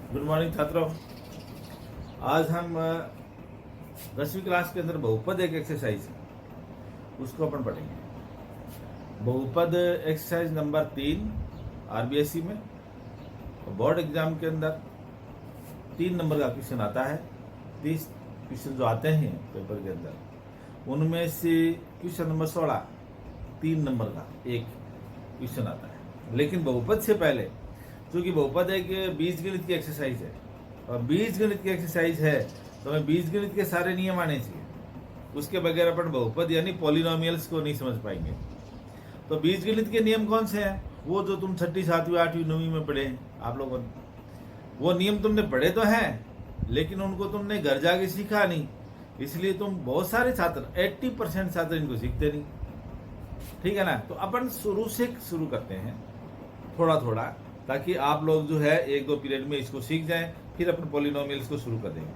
Good morning छात्रों। आज हम 10वीं क्लास के अंदर बहुपद एक एक्सरसाइज है उसको अपन पढ़ेंगे। बहुपद एक्सरसाइज नंबर 3 आरबीएससी में बोर्ड एग्जाम के अंदर 3 नंबर का क्वेश्चन आता है। 30 क्वेश्चन जो आते हैं पेपर के अंदर उनमें से क्वेश्चन नंबर 16 3 नंबर का एक क्वेश्चन आता है। लेकिन बहुपद से पहले, क्योंकि बहुपद एक बीजगणित की एक्सरसाइज है और बीजगणित की एक्सरसाइज है तो हमें बीजगणित के सारे नियम आने चाहिए। उसके बगैर अपन बहुपद यानी पॉलिनोमियल्स को नहीं समझ पाएंगे। तो बीजगणित के नियम कौन से हैं? वो जो तुम 6ठी 7वीं 8वीं 9वीं में पढ़े हैं आप लोगों ने, वो नियम तुमने पढ़े तो हैं लेकिन उनको तुमने घर जाके सीखा नहीं, इसलिए तुम बहुत सारे छात्र 80% छात्र इनको सीखते नहीं। ठीक है ना? तो अपन शुरू से शुरू करते हैं थोड़ा थोड़ा, ताकि आप लोग जो है 1-2 पीरियड में इसको सीख जाएं, फिर अपन पॉलिनोमियल्स को शुरू कर देंगे।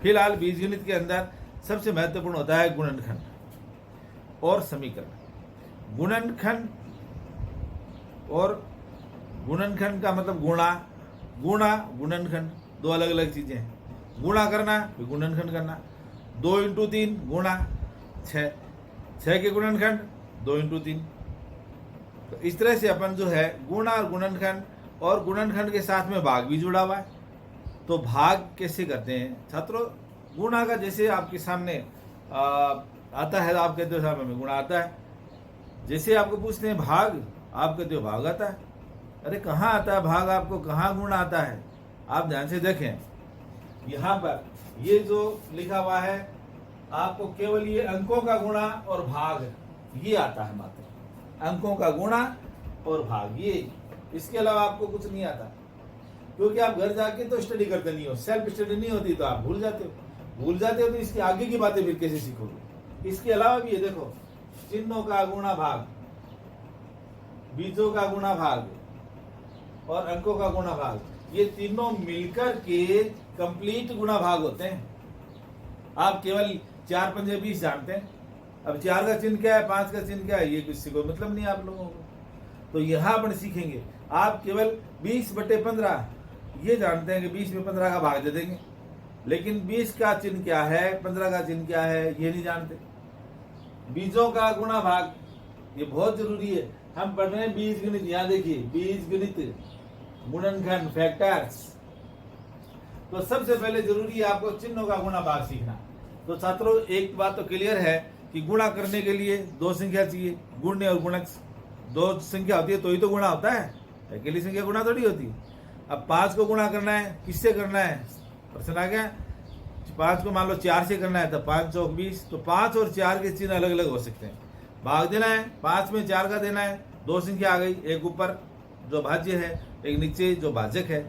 फिलहाल बीजगणित के अंदर सबसे महत्वपूर्ण होता है गुणनखंड और समीकरण। गुणनखंड और गुणनखंड का मतलब गुणा गुणनखंड दो अलग अलग चीजें हैं। गुणा करना फिर गुणनखंड करना। 2 × 3 गुणा 6, 6 के गुणनखंड 2 × 3। तो इस तरह से अपन जो है गुणा और गुणनखंड के साथ में भाग भी जुड़ा हुआ है। तो भाग कैसे करते हैं छात्रों? गुणा का जैसे आपके सामने आता है, आप कहते हो साहब हमें गुणा आता है। जैसे आपको पूछते हैं भाग, आप कहते हो भाग आता है। अरे कहाँ आता है भाग, आपको कहाँ गुणा आता है? आप ध्यान से देखें, यहाँ पर ये जो लिखा हुआ है आपको केवल ये अंकों का गुणा और भाग ये आता है, मात्र अंकों का गुणा और भाग ये, इसके अलावा आपको कुछ नहीं आता। क्योंकि आप घर जाके तो स्टडी करते नहीं हो, सेल्फ स्टडी नहीं होती तो आप भूल जाते हो तो इसके आगे की बातें फिर कैसे सीखोगे? इसके अलावा भी ये देखो, चिन्हों का गुणा भाग, बीजों का गुणा भाग और अंकों का गुणा भाग, ये तीनों मिलकर के कंप्लीट गुणा भाग होते हैं। आप केवल 4 × 5 = 20 जानते हैं। अब 4 का चिन्ह क्या है, 5 का चिन्ह क्या है, ये किसी को मतलब नहीं आप लोगों को। तो यहाँ अपन सीखेंगे, आप केवल 20/15 ये जानते हैं कि 20 में 15 का भाग दे देंगे, लेकिन 20 का चिन्ह क्या है, 15 का चिन्ह क्या है, ये नहीं जानते। बीजों का गुणा भाग ये बहुत जरूरी है। हम पढ़ रहे हैं बीजगणित, यहाँ देखिए बीजगणित, गुणनखंड, फैक्टर्स। तो सबसे पहले जरूरी है आपको चिन्हों का गुणा भाग सीखना। तो छात्रों एक बात तो क्लियर है कि गुणा करने के लिए 2 संख्या चाहिए, गुण्य और गुणक। 2 संख्या होती है तो ही तो गुणा होता है, अकेली संख्या गुणा थोड़ी होती। अब 5 को गुणा करना है, किससे करना है? प्रश्न आ गया। 5 को मान लो 4 से करना है तो 5 × 4 = 20। तो 5 और 4 के चिन्ह अलग अलग हो सकते हैं। भाग देना है, 5 में 4 का देना है। 2 संख्या आ गई, एक ऊपर जो भाज्य है, एक नीचे जो भाजक है।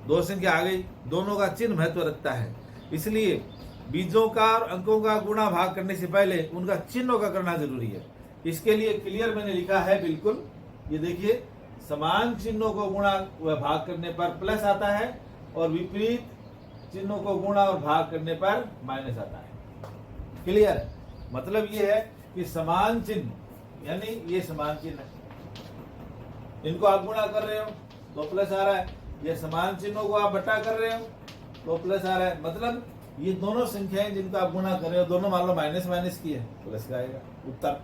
2 संख्या आ गई, दोनों का चिन्ह महत्व रखता है। इसलिए बीजों का और अंकों का गुणा भाग करने से पहले उनका चिन्हों का करना जरूरी है। इसके लिए क्लियर मैंने लिखा है, बिल्कुल ये देखिए, समान चिन्हों को गुणा व भाग करने पर प्लस आता है और विपरीत चिन्हों को गुणा और भाग करने पर माइनस आता है। क्लियर? मतलब ये है कि समान चिन्ह, यानी ये समान चिन्ह है, इनको आप गुणा कर रहे हो तो प्लस आ रहा है। ये समान चिन्हों को आप बटा कर रहे हो तो प्लस आ रहा है। मतलब ये दोनों संख्याएं जिनका आप गुणा कर रहे हो, दोनों मान लो माइनस माइनस की है, प्लस का आएगा उत्तर।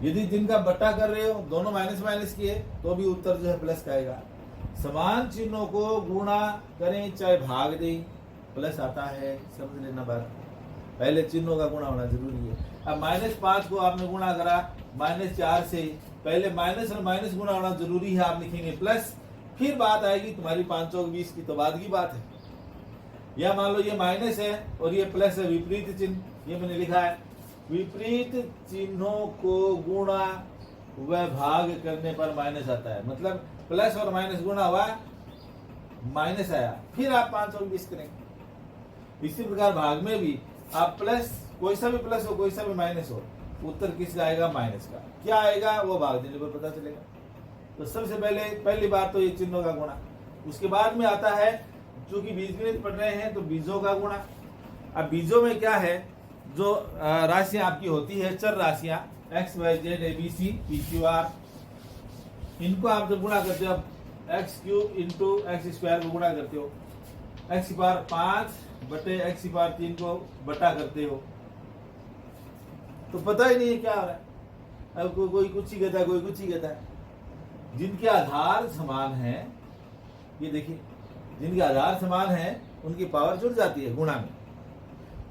यदि जिनका बट्टा कर रहे हो, दोनों माइनस माइनस की है, तो भी उत्तर जो है प्लस का आएगा। समान चिन्हों को गुणा करें चाहे भाग दें, प्लस आता है। समझ लेना बात, पहले चिन्हों का गुणा होना जरूरी है। अब -5 को आपने गुणा करा -4 से, पहले माइनस और माइनस गुणा होना जरूरी है, आप लिखेंगे प्लस, फिर बात आएगी तुम्हारी 5 × 20 की, तो बाद की बात है। या मान लो ये माइनस है और ये प्लस है, विपरीत चिन्ह, ये मैंने लिखा है। विपरीत चिन्हों को गुणा व भाग करने पर माइनस आता है। मतलब प्लस और माइनस गुणा हुआ, माइनस आया, फिर आप 5 × 20 करेंगे। इसी प्रकार भाग में भी आप प्लस, कोई सा भी प्लस हो कोई सा भी माइनस हो, उत्तर किसका आएगा? माइनस का। क्या आएगा वो भाग देने पर पता चलेगा। तो सबसे पहली बात तो ये चिन्हों का गुणा। उसके बाद में आता है, चूंकि बीजगणित पढ़ रहे हैं तो बीजों का गुणा। अब बीजों में क्या है, जो राशियां आपकी होती है, चर राशियां x, y, z, a, b, c, p, q, r, इनको आप जब गुणा करते हो, x³ × x² को गुणा करते हो एक्स की पावर 5 बटे एक्स की पावर 3 को बटा करते हो तो पता ही नहीं है क्या हो रहा है। अब कोई कुछ ही कहता है, कोई कुछ ही कहता है। जिनके आधार समान है, ये देखिए, जिनके आधार समान है उनकी पावर जुड़ जाती है गुणा में,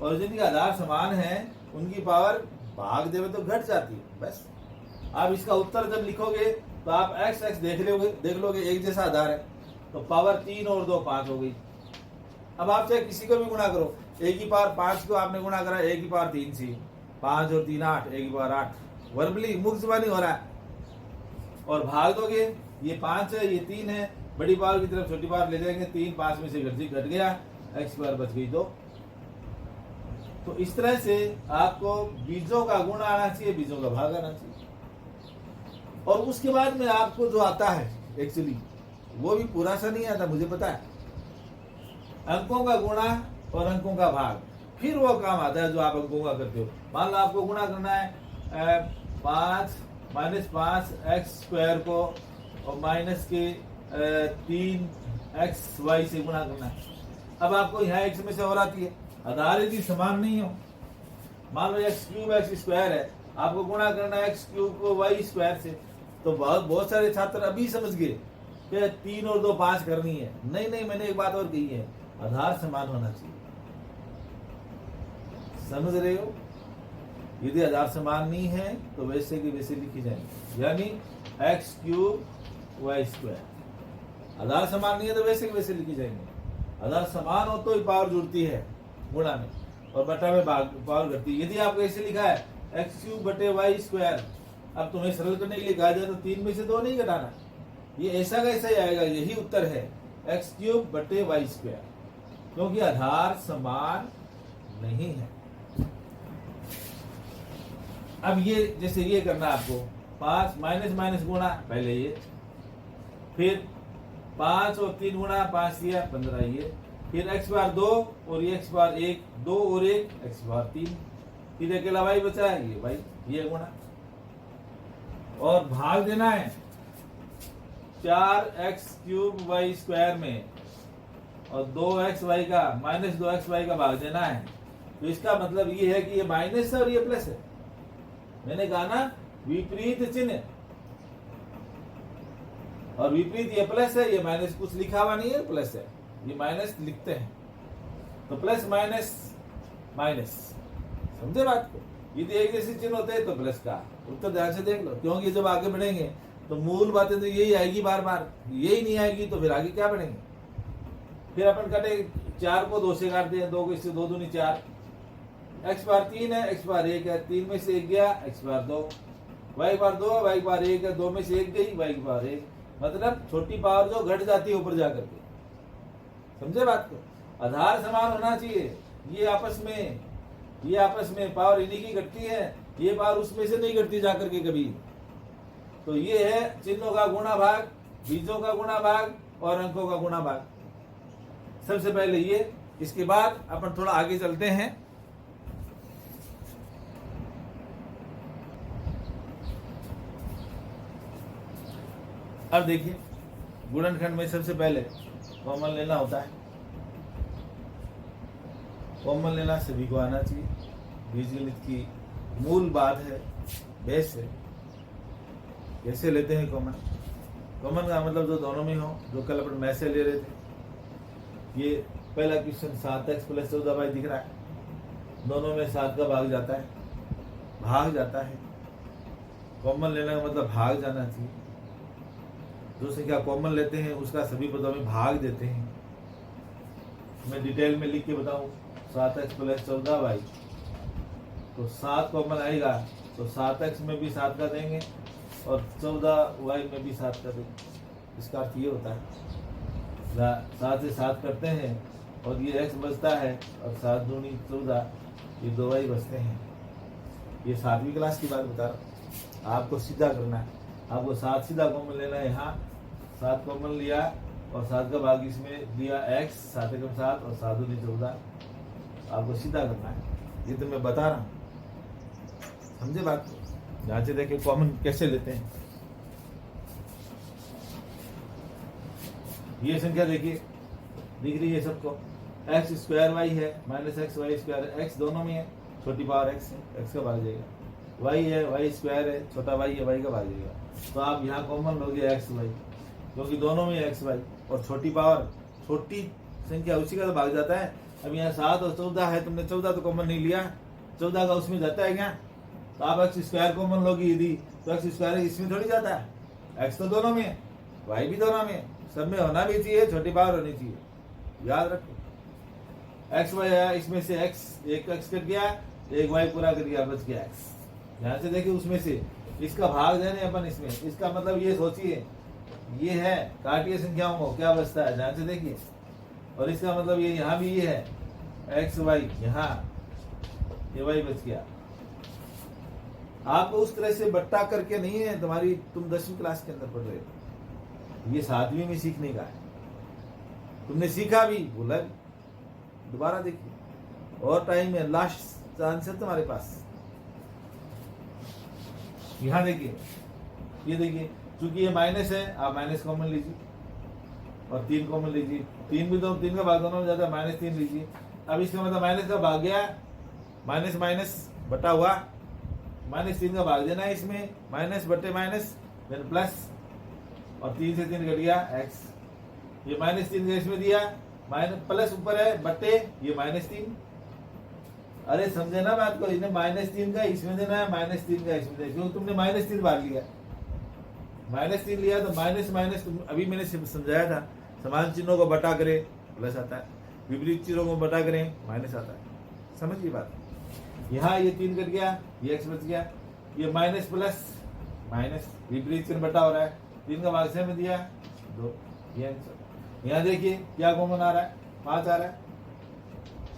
और जिनके आधार समान है उनकी पावर भाग देवे तो घट जाती है। बस आप इसका उत्तर जब लिखोगे तो आप एक्स एक्स देख लोगे एक जैसा आधार है, तो पावर 3 और 2 5 हो गई। अब आप चाहे किसी को भी गुणा करो, ए की पावर 5 को आपने गुणा करा ए की पावर 3 से, 5 और 3 8, ए की पावर 8, वर्बली मुक्त जबानी हो रहा है। और भाग दोगे, ये 5 है ये 3 है, बड़ी पावर की तरफ छोटी पावर ले जाएंगे, 3 5 में से घट गया, एक्स पावर बच गई 2। तो इस तरह से आपको बीजों का गुण आना चाहिए, बीजों का भाग आना चाहिए। और उसके बाद में आपको जो आता है एक्चुअली वो भी पूरा सा नहीं आता, मुझे पता है। अंकों का गुणा और अंकों का भाग, फिर वो काम आता है जो आप अंकों का करते हो। मान लो आपको गुणा करना है 5 -5 एक्स स्क्वायर को और माइनस के 3 एक्स वाई से गुणा करना है। अब आपको यहाँ एक्स में से और आती है, आधार यदि समान नहीं हो, मान लो एक्स क्यूब एक्स स्क्वायर है, आपको गुणा करना है एक्स क्यूब को वाई स्क्वायर से, तो बहुत सारे छात्र अभी समझ गए कि 3 और 2 5 करनी है। नहीं, मैंने एक बात और कही है, आधार समान होना चाहिए। समझ रहे हो? यदि आधार समान नहीं है तो वैसे की वैसे लिखी जाएंगे, यानी एक्स क्यूब वाई स्क्वायर। आधार समान नहीं है तो वैसे की वैसे लिखी जाएंगे। आधार समान हो तो ही पावर जुड़ती है गुणा में, और बटा में पावर घटती है। यदि आपको ऐसे लिखा है एक्स क्यूब बटे वाई स्क्वायर, अब तुम्हें सरल करने के लिए कहा जाए तो 3 में से 2 नहीं घटाना, ये ऐसा कैसा ही आएगा। यही उत्तर है, एक्स क्यूब बटे वाई स्क्वायर, क्योंकि आधार समान नहीं है। अब ये जैसे ये करना आपको 5 माइनस माइनस गुणा, पहले ये, फिर 5 और 3 गुणा, 5 दिया 15 ये, फिर एक्स बार 2 और ये एक्स बार 1, 2 और 1 एक्स बार 3, फिर अकेला वाई बचा है ये वाई, ये गुणा। और भाग देना है 4 एक्स क्यूब वाई स्क्वायर में, और 2 एक्स वाई का माइनस 2 एक्स वाई का भाग देना है। तो इसका मतलब ये है कि ये माइनस है और ये प्लस है। मैंने कहा ना विपरीत चिन्ह, और विपरीत ये प्लस है, ये माइनस, कुछ लिखा हुआ नहीं है प्लस है, ये माइनस लिखते हैं। तो प्लस माइनस माइनस, समझे बात को? यदि एक जैसे चिन्ह होते हैं तो प्लस का उत्तर ध्यान से देख लो, क्योंकि जब आगे बढ़ेंगे तो मूल बातें तो यही आएगी बार बार, यही नहीं आएगी तो फिर आगे क्या बढ़ेंगे। फिर अपन कटे 4 को 2 से काटते हैं, 2 को इससे 2 दूनी 4, एक्स बार 3 है, एक्स बार 1 है, 3 में से 1 गया, एक्स बार 2, वाई बार 2, वाई बार 1 है, 2 में से 1 गई, वाई बार 1, मतलब छोटी पावर जो घट जाती है ऊपर जाकर के। समझे बात को? आधार समान होना चाहिए। ये आपस में पावर इन्हीं की घटती है, ये पावर उसमें से नहीं घटती जाकर के कभी। तो ये है चिन्हों का गुणा भाग, बीजों का गुणा भाग और अंकों का गुणा भाग। सबसे पहले ये, इसके बाद अपन थोड़ा आगे चलते हैं। अब देखिए, गुणनखंड में सबसे पहले कॉमन लेना होता है। कॉमन लेना सभी को आना चाहिए, बीजगणित की मूल बात है, बेस है। कैसे लेते हैं कॉमन? कॉमन का मतलब जो दोनों में हो, जो कल अपन मैथ से ले रहे थे। ये पहला क्वेश्चन 7x + 14y दिख रहा है, दोनों में 7 का भाग जाता है। कॉमन लेने का मतलब भाग जाना चाहिए। जो संख्या कॉमन लेते हैं उसका सभी पदों में भाग देते हैं। मैं डिटेल में लिख के बताऊं, 7x + 14y, तो 7 कॉमन आएगा तो 7x में भी 7 का देंगे और 14y में भी 7 का देंगे। इसका अर्थ ये होता है 7 से 7 करते हैं और ये x बचता है, और 7 दूनी 14, ये 2y बचते हैं। ये 7वीं क्लास की बात बता रहा हूँ, आपको सीधा करना है। आपको 7 सीधा कॉमन लेना है। यहाँ 7 कॉमन लिया और 7 का भाग इसमें दिया x, 7 एकम 7 और 7 दूनी 14, आपको सीधा करना है। ये तो मैं बता रहा हूँ, समझे बात को? ध्यान से देखिए कॉमन कैसे लेते हैं। ये संख्या देखिए, दिख रही है सबको? एक्स स्क्वायर वाई है minus x y square, x दोनों में है, छोटी पावर एक्स है, एक्स का भाग जाएगा, वाई है वाई स्क्वायर है, छोटा वाई है, वाई का भाग जाएगा। तो आप यहाँ कॉमन लोगे एक्स वाई, क्योंकि दोनों में एक्स वाई, और छोटी पावर छोटी संख्या उसी का तो भाग जाता है। अब यहाँ 7 और 14 है, तुमने 14 तो कॉमन नहीं लिया, 14 का उसमें जाता है क्या? तो आप एक्स स्क्वायर कॉमन लोगी यदि, तो एक्स स्क्वायर इसमें थोड़ी जाता है, एक्स तो दोनों में है, वाई भी दोनों में है, सब में होना भी चाहिए, छोटी पावर होनी चाहिए, याद रखो। एक्स वाई है, इसमें से एक्स, एक एक्स कट गया, एक वाई पूरा कट गया, बच गया एक्स। ध्यान से देखिए, उसमें से इसका भाग देने अपन इसमें, इसका मतलब ये सोचिए, ये है काटिए संख्याओं को, क्या बचता है, ध्यान से देखिए। और इसका मतलब ये यहाँ भी ये है एक्स वाई, यहाँ ये वाई बच गया। आपको उस तरह से बट्टा करके नहीं है, तुम्हारी तुम 10वीं क्लास के अंदर पढ़ रहे हो, ये 7वीं में सीखने का है। तुमने सीखा भी, भूला भी, दोबारा देखिए, और टाइम है, लास्ट आंसर तुम्हारे पास। यहां देखिए, ये देखिए, चूंकि ये माइनस है, आप माइनस कॉमन लीजिए और 3 कॉमन लीजिए, 3 भी, 3 का भाग दोनों में जाता है, -3 लीजिए। अब इसका मतलब माइनस का भाग गया, माइनस माइनस बटा हुआ, -3 का भाग देना है इसमें, माइनस बटे माइनस देन प्लस, और 3 से 3 कट गया एक्स, ये -3 का इसमें दिया, माइनस प्लस ऊपर है बटे ये -3। अरे समझे ना बात को, इन्हें -3 का इसमें देना है, -3 का इसमें देना, क्योंकि तुमने -3 भाग लिया, -3 लिया तो माइनस माइनस, अभी मैंने समझाया था, समान चिन्हों को बटा करें प्लस आता है, विपरीत चिन्हों को बटा करें माइनस आता है, समझिए बात। यहाँ ये 3 कट गया, ये एक्स बच गया, ये माइनस प्लस माइनस, विपरीत चिन्ह बटा हो रहा है, 3 का भाग से में दिया 2, ये आंसर। यहाँ देखिए क्या कॉमन आ रहा है, 5 आ रहा है,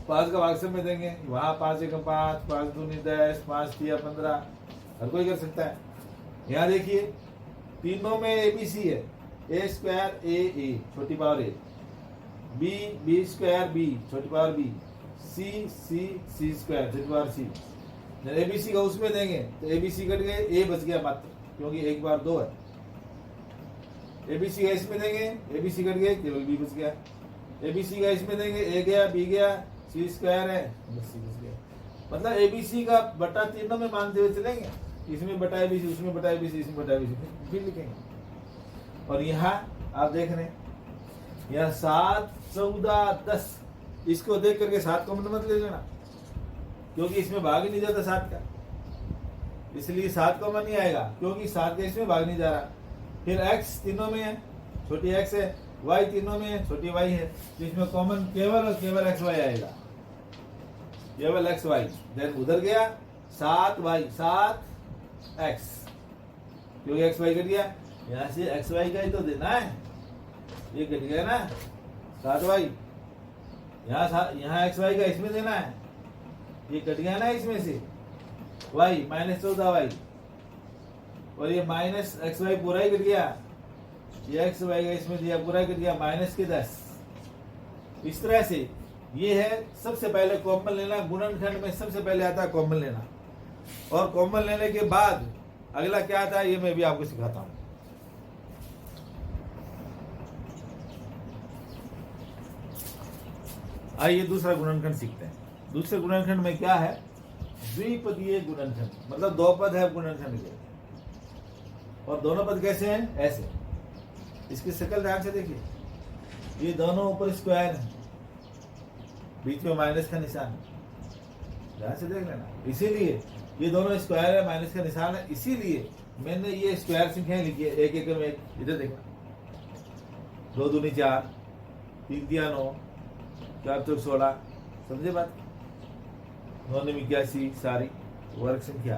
5 का भाग से में देंगे, वहां 5 1 5, 5 2 10, 5 3 15, हर कोई कर सकता है। यहाँ देखिए तीनों में एबीसी है, ए स्क्वायर ए छोटी पावर ए, बी स्क्वायर बी छोटी पावर बी, सी स्क्वायर छोटी पावर सी। एबीसी का उसमें देंगे तो एबीसी कट गए, ए बच गया मात्र, क्योंकि 1 बार 2 है। एबीसी का इसमें देंगे, एबीसी कट गए, केवल बी बच गया। एबीसी का इसमें देंगे, ए गया बी गया, सी स्क्वायर है, बस सी बच गया। मतलब एबीसी का बटा तीनों में मानते हुए चलेंगे, इसमें बटा एबीसी, उसमें बटा एबीसी, इसमें बटा एबीसी, फिर लिखेंगे। और यहाँ आप देख रहे हैं, यहाँ 7 14 10, इसको देख करके 7 कॉमन मत ले लेना, क्योंकि इसमें भाग ही नहीं जाता 7 का, इसलिए 7 कॉमन नहीं आएगा, क्योंकि 7 का इसमें भाग नहीं जा रहा। फिर x तीनों में है, छोटी x है, y तीनों में है, छोटी y है, तो इसमें कॉमन केवल और केवल xy आएगा, केवल xy। देन उधर गया 7y 7x, क्योंकि xy कट गया, यहाँ से xy का ही तो देना है, ये कट गया ना 7y, यहाँ xy का इसमें देना है, ये कट गया ना इसमें से y -14y, और ये -xy पूरा ही कट गया, ये xy का इसमें दिया पूरा कट गया, -10। इस तरह से ये है, सबसे पहले कॉमन लेना, गुणनखंड में सबसे पहले आता है कॉमन लेना, और कॉमन लेने के बाद अगला क्या आता है ये मैं भी आपको सिखाता हूं। आइए दूसरा गुणनखंड सीखते हैं। दूसरे गुणनखंड में क्या है, द्विपदीय गुणनखंड, मतलब 2 पद है गुणनखंड के, और दोनों पद कैसे हैं, ऐसे। इसकी शक्ल ध्यान से देखिए, ये दोनों ऊपर स्क्वायर है, बीच में माइनस का निशान है, ध्यान से देख लेना। इसीलिए ये दोनों स्क्वायर है, माइनस का निशान है, इसीलिए मैंने ये स्क्वायर संख्याएं लिखी है, 1 1 में 1, इधर देखना, 2 दूनी 4, 3 तिया 9, 4 चौक 16, समझे बात। 9 में 81 सारी वर्ग संख्या,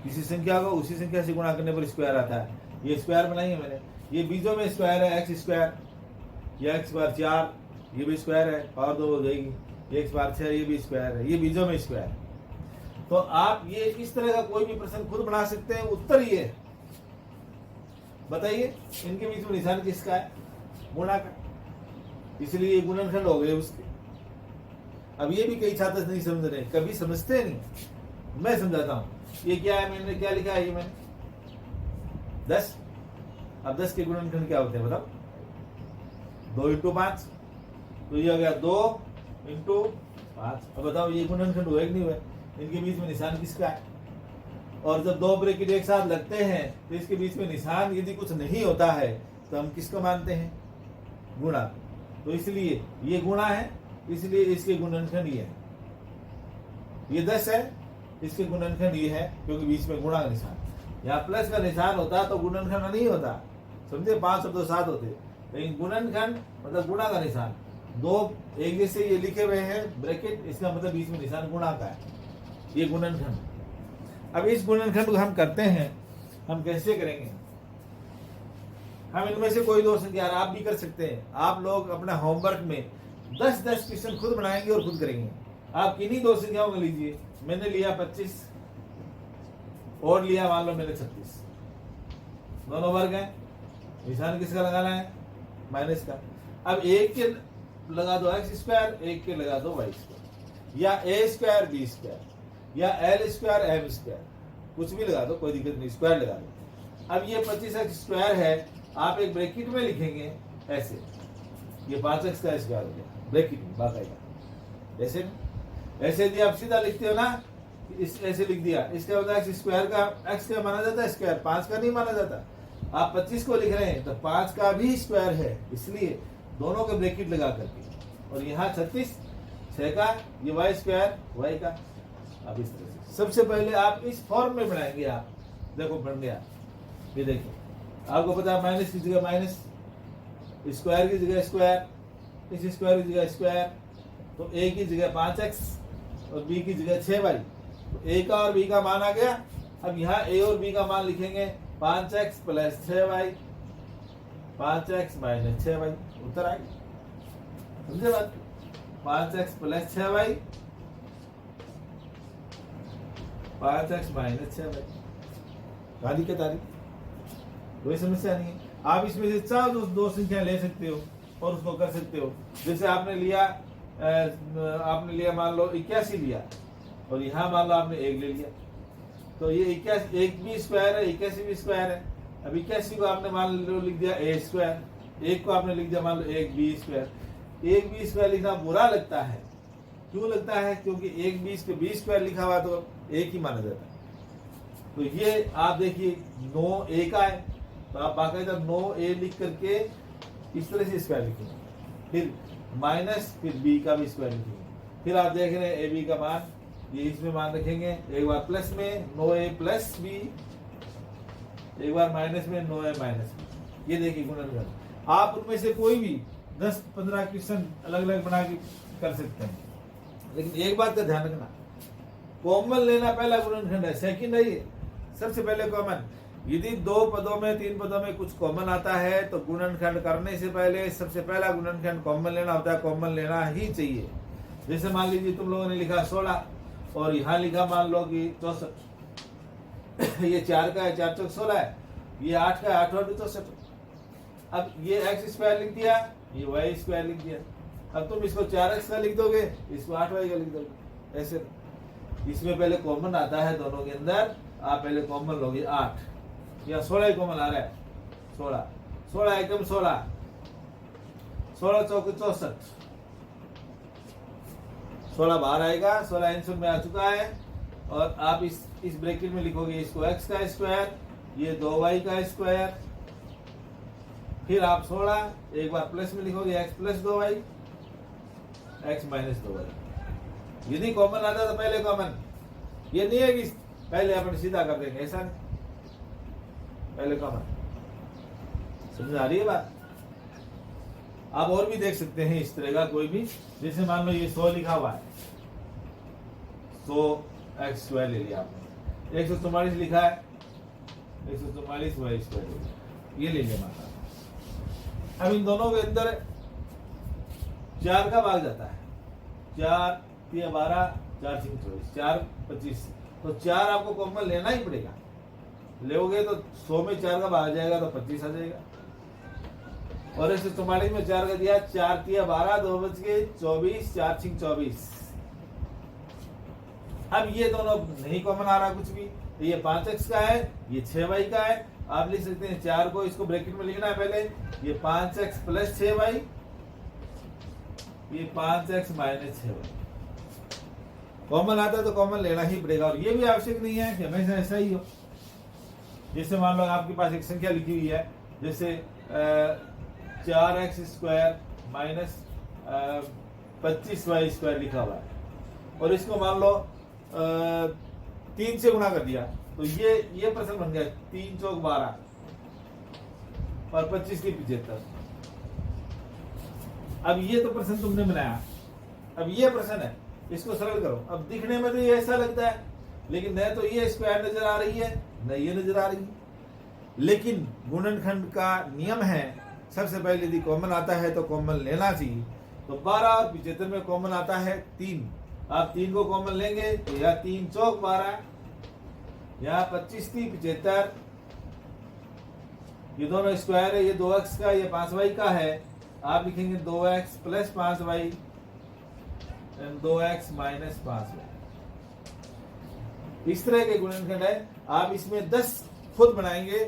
किसी संख्या को उसी संख्या से गुणा करने पर स्क्वायर आता है। ये स्क्वायर बनाई है मैंने, ये बीजों में स्क्वायर है, एक्स स्क्वायर, ये x बार 4, ये भी स्क्वायर है, पावर 2 हो जाएगी, ये x बार 6, ये भी स्क्वायर है, ये बीजों में स्क्वायर है। तो आप ये इस तरह का कोई भी प्रश्न खुद बना सकते हैं। उत्तर ये है, बताइए इनके बीच में निशान किसका है, गुणा का, इसलिए ये गुणनखंड हो गए उसके। अब ये भी कई छात्र नहीं समझ रहे, कभी समझते नहीं, मैं समझाता हूं। ये क्या है, मैंने क्या लिखा है, ये मैंने 10। अब 10 के गुणनखंड क्या होते हैं बताओ, 2 × 5, तो ये हो गया 2 इंटू 5। अब बताओ ये गुणनखंड हुआ कि नहीं हुआ? इनके बीच में निशान किसका है? और जब दो ब्रैकेट एक साथ लगते हैं तो इसके बीच में निशान यदि कुछ नहीं होता है तो हम किसको मानते हैं? गुणा। तो इसलिए ये गुणा है, इसलिए इसके गुणनखंड ये है। ये 10 है, इसके गुणनखंड ये है, क्योंकि बीच में गुणा का निशान। यहाँ प्लस का निशान होता तो गुणनखंड नहीं होता, समझे? 5 और 2 7 होते, लेकिन गुणनखंड मतलब गुणा का निशान। दो एक जैसे ये लिखे हुए हैं ब्रैकेट, इसका मतलब बीच में निशान गुणा का है, ये गुणनखंड। अब इस गुणनखंड को हम करते हैं, हम कैसे करेंगे? हम इनमें से कोई दो संख्या आप भी कर सकते हैं। आप लोग अपना होमवर्क में 10-10 क्वेश्चन खुद बनाएंगे और खुद करेंगे। आप किन्हीं दो संख्याओं में लीजिए। मैंने लिया 25 और लिया मान लो मैंने 36, दोनों वर्ग हैं, निशान किसका लगाना है? माइनस का। अब एक के लगा दो x स्क्वायर, एक के लगा दो y स्क्वायर, या a स्क्वायर b स्क्वायर, या l स्क्वायर m स्क्वायर, कुछ भी लगा दो, कोई दिक्कत नहीं, स्क्वायर लगा दो। अब ये 25x स्क्वायर है, आप एक ब्रैकेट में लिखेंगे ऐसे, ये 5x का स्क्वायर हो गया ब्रैकेट में बाकायदा। ऐसे यदि आप सीधा लिखते हो ना, इस ऐसे लिख दिया, इसका मतलब x स्क्वायर का x का माना जाता है स्क्वायर, 5 का नहीं माना जाता। आप 25 को लिख रहे हैं तो 5 का भी स्क्वायर है, इसलिए दोनों के ब्रैकेट लगा करके। और यहाँ 36 6 का, ये y स्क्वायर y का। अब इस तरह से सबसे पहले आप इस फॉर्म में बनाएंगे। आप देखो बन गया, ये देखिए, आपको पता है माइनस की जगह माइनस, स्क्वायर की जगह स्क्वायर, इस स्क्वायर की जगह स्क्वायर, तो a की जगह 5x और b की जगह 6y। तो a का और b का मान आ गया। अब यहाँ a और b का मान लिखेंगे 5x plus 6y, 5x minus 6y, उत्तर आ गया। समझे बात? 5x plus 6y, 5x minus 6y। गाली क्या तारीख, कोई समस्या नहीं है। आप इसमें से चार दो संख्या ले सकते हो और उसको कर सकते हो। जैसे आपने लिया मान लो 81 लिया, और यहाँ मान लो आपने 1 ले लिया, तो ये 81 एक भी स्क्वायर है, 81 भी स्क्वायर है। अब 81 को आपने मान लो लिख दिया a स्क्वायर, 1 को आपने लिख दिया मान लो 1b स्क्वायर। 1b स्क्वायर लिखना बुरा लगता है, क्यों लगता है? क्योंकि 1b स्क्वायर लिखा हुआ तो 1 ही माना जाता है। तो ये आप देखिए 9a का है, तो आप बाकायदा 9a लिख करके इस तरह से स्क्वायर लिखेंगे, फिर माइनस, फिर b का भी स्क्वायर लिखेंगे। फिर आप देख रहे हैं ab का मान, ये इसमें मान रखेंगे, एक बार प्लस में 9a प्लस b, एक बार माइनस में 9a माइनस b। ये देखिए गुणनखंड। आप उनमें से कोई भी 10-15 क्वेश्चन अलग अलग बना के कर सकते हैं, लेकिन एक बात का ध्यान रखना, कॉमन लेना पहला गुणनखंड है, सेकंड है ये। सबसे पहले कॉमन, यदि 2 पदों में 3 पदों में कुछ कॉमन आता है तो गुणनखंड करने से पहले सबसे पहला गुणनखंड कॉमन लेना होता है, कॉमन लेना ही चाहिए। जैसे मान लीजिए तुम लोगों ने लिखा 16 और यहाँ लिखा मान लो कि 64 ये 4 का है, 4 चौक 16 है, ये 8 का है, 8 और 64। अब ये x स्क्वायर लिख दिया, ये y स्क्वायर लिख दिया। अब तुम इसको 4x का लिख दोगे, इसको 8y का लिख दोगे, ऐसे। इसमें पहले कॉमन आता है दोनों के अंदर, आप पहले कॉमन लोगे 8 या 16 ही कॉमन आ रहा है, 16 एकदम 16 चौक 64, 16 बाहर आएगा, 16 आंसर में आ चुका है। और आप इस ब्रैकेट में लिखोगे इसको x का स्क्वायर, ये 2y का स्क्वायर, फिर आप 16 एक बार प्लस में लिखोगे x plus 2y, x minus 2y। यदि कॉमन आता तो पहले कॉमन, ये नहीं है कि पहले अपन सीधा कर देंगे, ऐसा नहीं, पहले कॉमन। समझ आ रही है बात? आप और भी देख सकते हैं इस तरह का कोई भी, जैसे मान लो ये 100 लिखा हुआ है, 100x स्क्वायर ले लिया आपने, 144 लिखा है, 144 y स्क्वायर ले लिया, ये ले लिया माना। अब इन दोनों के अंदर 4 का भाग जाता है, 4 3 12, 4 3 24, 4 25, तो 4 आपको कॉमन लेना ही पड़ेगा। लोगे तो 100 में 4 का भाग आ जाएगा तो 25 आ जाएगा। और 144 में 4 का दिया, 4 3 12, 2 बच गए 24, 4 3 24। अब ये दोनों नहीं कॉमन आ रहा कुछ भी, तो ये 5x का है, ये 6y का है। आप लिख सकते हैं 4 को, इसको ब्रैकेट में लिखना है पहले, ये 5x प्लस 6y, ये 5x माइनस 6y। कॉमन आता है तो कॉमन लेना ही पड़ेगा, और ये भी आवश्यक नहीं है कि हमेशा ऐसा ही हो। जैसे मान लो आपके पास एक संख्या लिखी हुई है, जैसे 4x² माइनस 25y² लिखा हुआ है, और इसको मान लो 3 से गुणा कर दिया, तो ये प्रश्न बन गया 3 चौक 12 और 25 की 75। अब ये तो प्रश्न तुमने बनाया, अब ये प्रश्न है, इसको सरल करो। अब दिखने में तो ये ऐसा लगता है, लेकिन न तो ये स्क्वायर नजर आ रही है, न ये नजर आ रही है। लेकिन गुणनखंड का नियम है, सबसे पहले यदि कॉमन आता है तो कॉमन लेना चाहिए। तो 12 और 75 में कॉमन आता है 3, आप 3 को कॉमन लेंगे तो यह 3 चौक 12, यहाँ 25 की 75, ये दोनों स्क्वायर है, ये 2x का, ये 5y का है। आप लिखेंगे 2x plus 5y and 2x minus 5y। इस तरह के गुणनखंड है। आप इसमें 10 खुद बनाएंगे,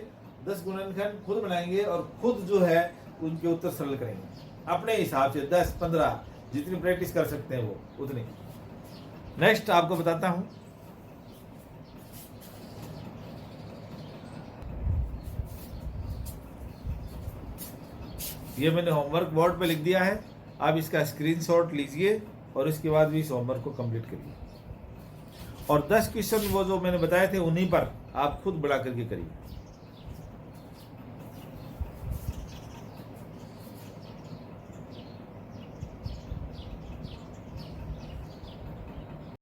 10 गुणनखंड खुद बनाएंगे और खुद जो है उनके उत्तर सरल करेंगे अपने हिसाब से। 10 15 जितनी प्रैक्टिस कर सकते हैं वो उतनी। नेक्स्ट आपको बताता हूं, ये मैंने होमवर्क बोर्ड पे लिख दिया है, आप इसका स्क्रीनशॉट लीजिए और इसके बाद भी इस होमवर्क को कंप्लीट करिए। और 10 क्वेश्चन वो जो मैंने बताए थे उन्हीं पर आप खुद बड़ा करके करिए।